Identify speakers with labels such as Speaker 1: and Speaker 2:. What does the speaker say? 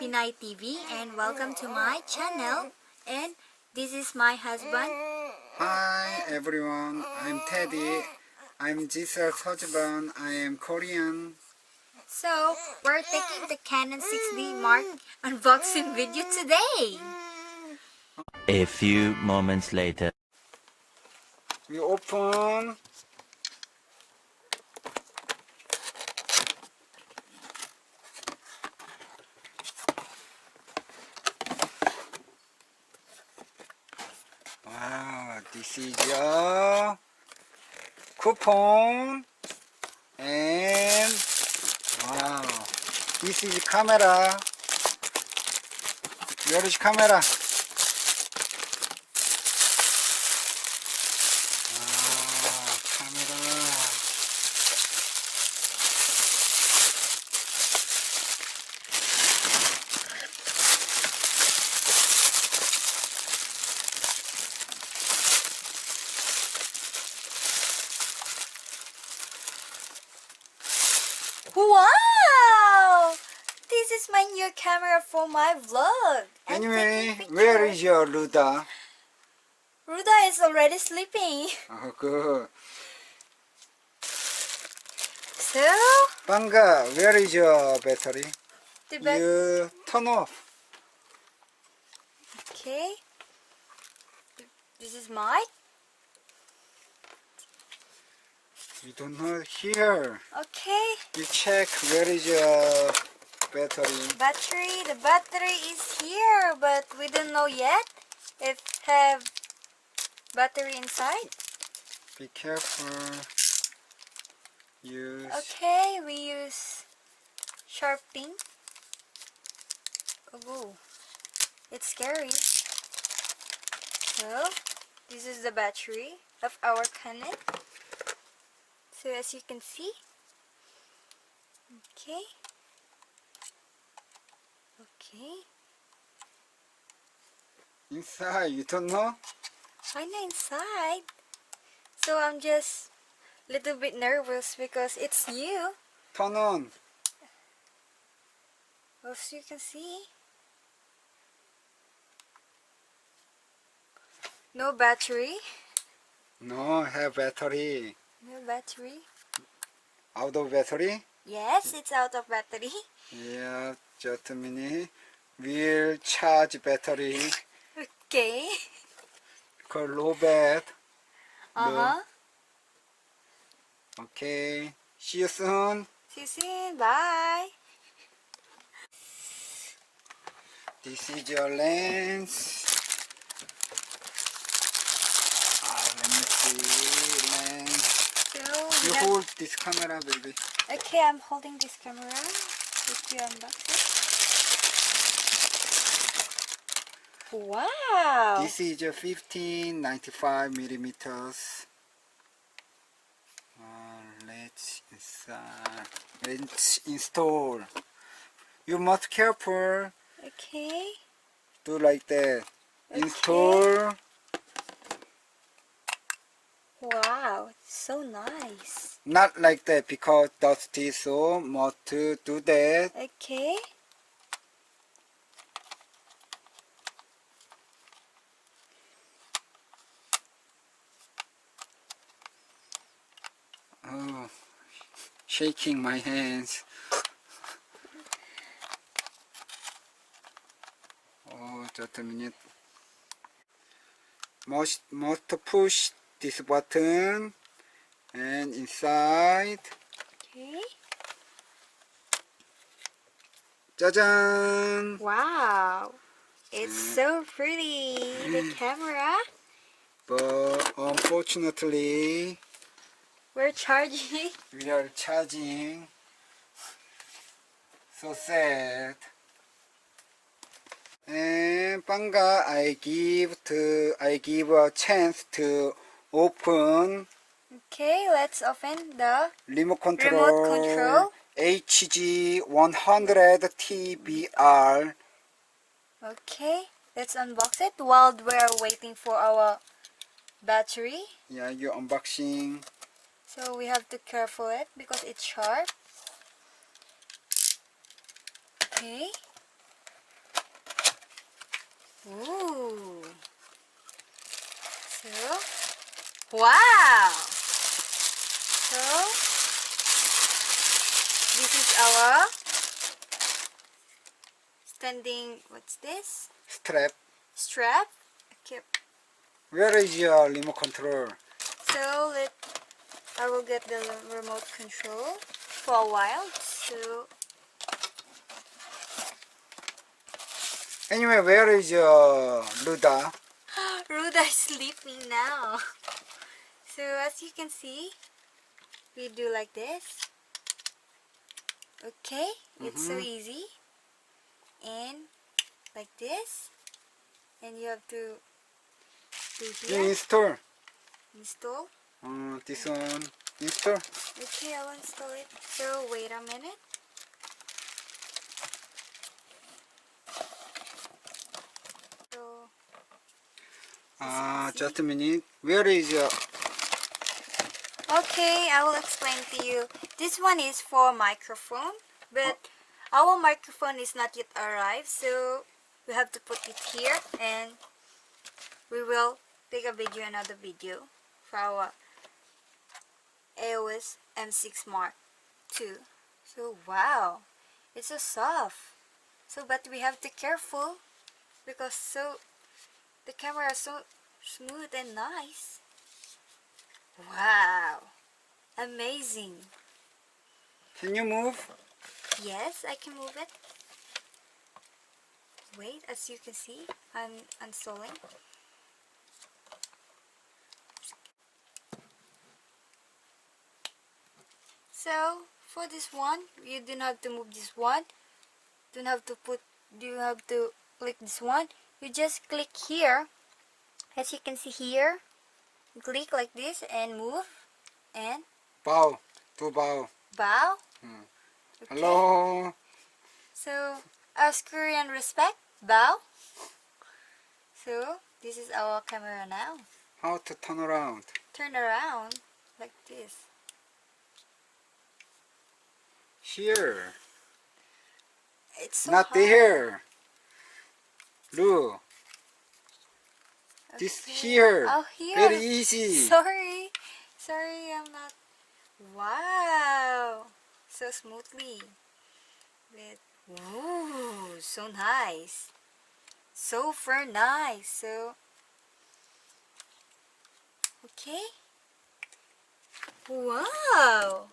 Speaker 1: Pinay TV and welcome to my channel, and this is my husband.
Speaker 2: Hi everyone, I'm Teddy. I'm Jesus' husband. I am Korean.
Speaker 1: So we're taking the Canon 6D Mark unboxing video today.
Speaker 3: A few moments later.
Speaker 2: We open. Wow, this is a coupon, and wow, this is camera. Where is camera? Camera.
Speaker 1: Wow! This is my new camera for my vlog. I'm
Speaker 2: Anyway,
Speaker 1: taking
Speaker 2: where
Speaker 1: pictures.
Speaker 2: is your Luda?
Speaker 1: Ruda is already sleeping.
Speaker 2: Oh, good.
Speaker 1: So
Speaker 2: Banga, where is your battery?
Speaker 1: the back.
Speaker 2: You turn off.
Speaker 1: Okay. This is mine.
Speaker 2: You don't know here.
Speaker 1: Okay.
Speaker 2: You check where is your battery.
Speaker 1: Battery. The battery is here, but we don't know yet if have battery inside.
Speaker 2: Be careful. Use.
Speaker 1: Okay, we use sharp thing. Oh, it's scary. So this is the battery of our Canon. So as you can see, okay.
Speaker 2: Inside, you don't know?
Speaker 1: I know inside. So I'm just a little bit nervous because it's new.
Speaker 2: Turn on.
Speaker 1: As you can see, no battery.
Speaker 2: No, have battery.
Speaker 1: No battery.
Speaker 2: Out of battery?
Speaker 1: Yes, it's out of battery.
Speaker 2: Yeah, just a minute. We'll charge battery.
Speaker 1: Okay.
Speaker 2: Call low bat.
Speaker 1: Uh-huh.
Speaker 2: Okay. See you soon.
Speaker 1: See you soon. Bye.
Speaker 2: This is your lens. Let me see. Lens.
Speaker 1: So
Speaker 2: You
Speaker 1: we have-
Speaker 2: hold this camera, baby.
Speaker 1: Okay, I'm holding this camera. If you unbox it. Wow.
Speaker 2: This is a 1595 millimeters. Let's install. You must careful.
Speaker 1: Okay.
Speaker 2: Do like that.
Speaker 1: Okay.
Speaker 2: Install.
Speaker 1: Wow, so nice.
Speaker 2: Not like that because dusty, so must do that.
Speaker 1: Okay.
Speaker 2: Oh, shaking my hands. Oh, just a minute. Must push this button and inside.
Speaker 1: Okay.
Speaker 2: 짜잔!
Speaker 1: Wow. It's so pretty, the camera.
Speaker 2: But unfortunately,
Speaker 1: We're charging.
Speaker 2: we are charging. So sad. And Banga, I give a chance to open
Speaker 1: Okay, let's open the
Speaker 2: remote control HG 100 TBR.
Speaker 1: Okay, let's unbox it while we're waiting for our battery.
Speaker 2: Yeah, you unboxing.
Speaker 1: So we have to careful it because it's sharp. Okay. Ooh. So, wow. So, this is our standing, what's this?
Speaker 2: Strap.
Speaker 1: Strap. Okay.
Speaker 2: Where is your remote control?
Speaker 1: So, I will get the remote control for a while. So,
Speaker 2: Anyway, where is your Luda?
Speaker 1: Ruda is sleeping now. So as you can see, we do like this. Okay, it's so easy. And like this. And you have to do
Speaker 2: You
Speaker 1: here.
Speaker 2: install.
Speaker 1: Install.
Speaker 2: This one. Install.
Speaker 1: Okay, I'll install it. So wait a minute. So
Speaker 2: Just a minute. Where is your...
Speaker 1: okay, I will explain to you. This one is for microphone, but our microphone is not yet arrived, so we have to put it here, and we will take another video for our EOS M6 Mark II. So wow, it's so soft. So but we have to be careful because the camera is so smooth and nice. Wow, amazing.
Speaker 2: Can you move?
Speaker 1: Yes, I can move it. Wait, as you can see, I'm uninstalling. So for this one, you don't have to move this one. You have to click this one. You just click here. As you can see here, click like this and move and
Speaker 2: Bow. To bow.
Speaker 1: bow. Okay.
Speaker 2: Hello.
Speaker 1: So as Korean respect, bow. So this is our camera now.
Speaker 2: How to turn around?
Speaker 1: Turn around like this.
Speaker 2: Here.
Speaker 1: It's so
Speaker 2: Not
Speaker 1: hard.
Speaker 2: there. Look. This
Speaker 1: Okay.
Speaker 2: here.
Speaker 1: Oh, here.
Speaker 2: Very easy.
Speaker 1: Sorry, I'm not. Wow, so smoothly. Ooh, so nice. So far nice. So okay. Wow.